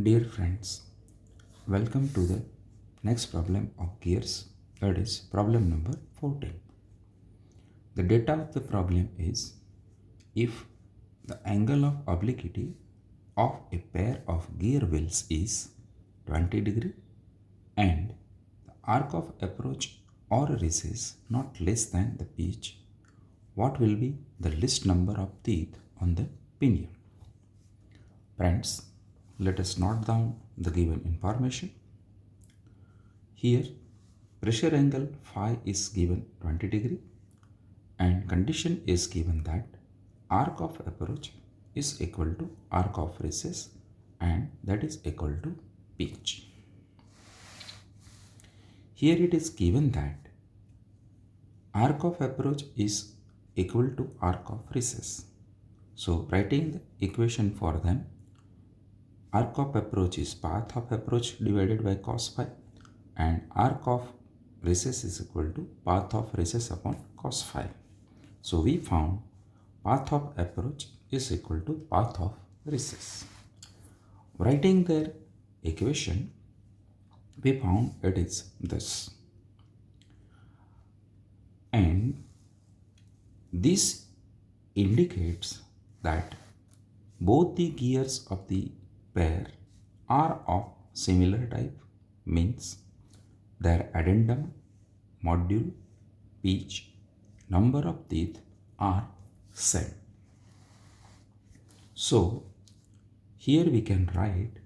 Dear friends, welcome to the next problem of gears, that is problem number 14. The data of the problem is if the angle of obliquity of a pair of gear wheels is 20 degree and the arc of approach or recess not less than the pitch, what will be the least number of teeth on the pinion? Friends, let us note down the given information. Here, pressure angle phi is given 20 degree and condition is given that arc of approach is equal to arc of recess and that is equal to pitch. Here it is given that arc of approach is equal to arc of recess. So writing the equation for them, arc of approach is path of approach divided by cos phi and arc of recess is equal to path of recess upon cos phi. So we found path of approach is equal to path of recess. Writing their equation, we found it is this. And this indicates that both the gears of the pair are of similar type, means their addendum, module, pitch, number of teeth are same. So here we can write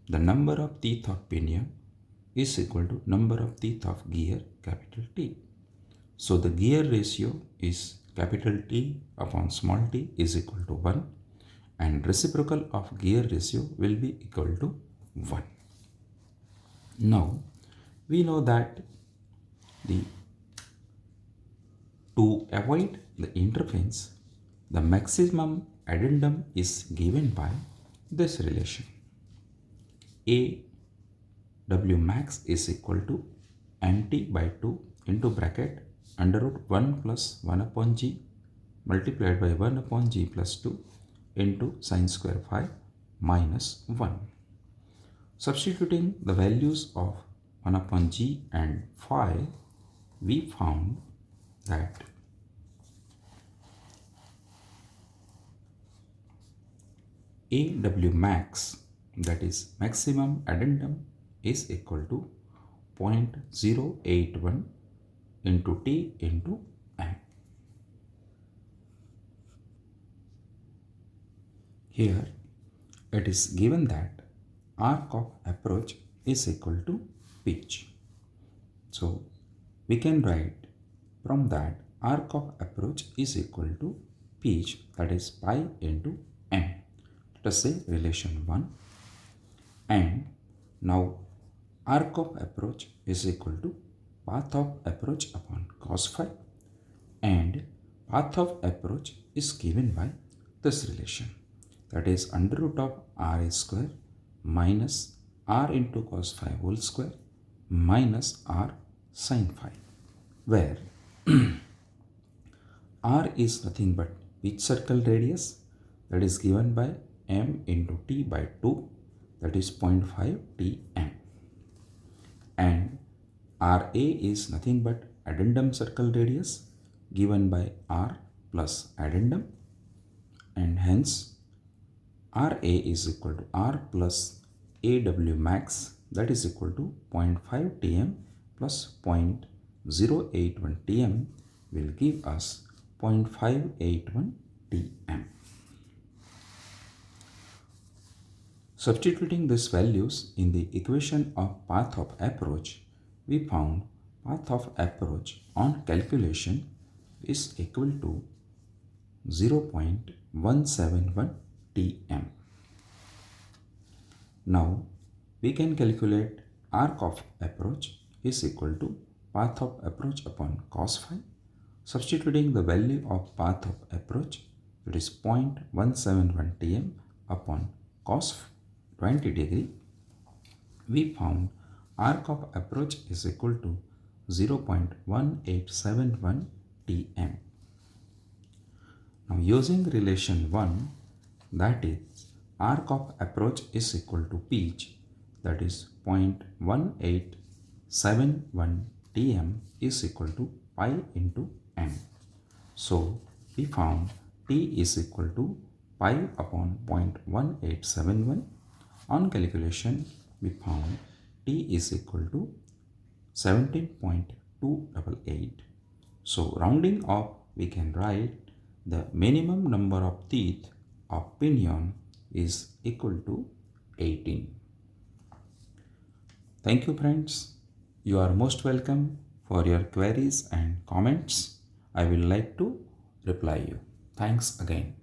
the number of teeth of pinion is equal to number of teeth of gear capital T. So the gear ratio is capital T upon small t is equal to 1 and reciprocal of gear ratio will be equal to 1. Now we know that to avoid the interference, the maximum addendum is given by this relation. A W max is equal to mt by 2 into bracket under root 1 plus 1 upon g multiplied by 1 upon g plus 2 into sine square phi minus 1. Substituting the values of 1 upon g and phi, we found that AW max, that is maximum addendum, is equal to 0.081 into T into M. Here it is given that arc of approach is equal to pitch. So we can write from that arc of approach is equal to pitch, that is pi into M. Let us say relation 1, and now arc of approach is equal to path of approach upon cos phi and path of approach is given by this relation, that is under root of RA square minus R into cos phi whole square minus R sin phi, where R is nothing but pitch circle radius, that is given by m into t by 2, that is 0.5 tm, and RA is nothing but addendum circle radius given by R plus addendum, and hence RA is equal to R plus AW max, that is equal to 0.5 tm plus 0.081 tm will give us 0.581 tm. Substituting these values in the equation of path of approach, we found path of approach on calculation is equal to 0.171 tm. Now we can calculate arc of approach is equal to path of approach upon cos phi. Substituting the value of path of approach, it is 0.171 tm upon cos 20 degree, we found arc of approach is equal to 0.1871 tm. Now using relation 1, that is arc of approach is equal to pitch, that is 0.1871 tm is equal to pi into m. So we found t is equal to pi upon 0.1871. On calculation we found t is equal to 17.288. So rounding off, we can write the minimum number of teeth of pinion is equal to 18. Thank you friends. You are most welcome for your queries and comments. I will like to reply you. Thanks again.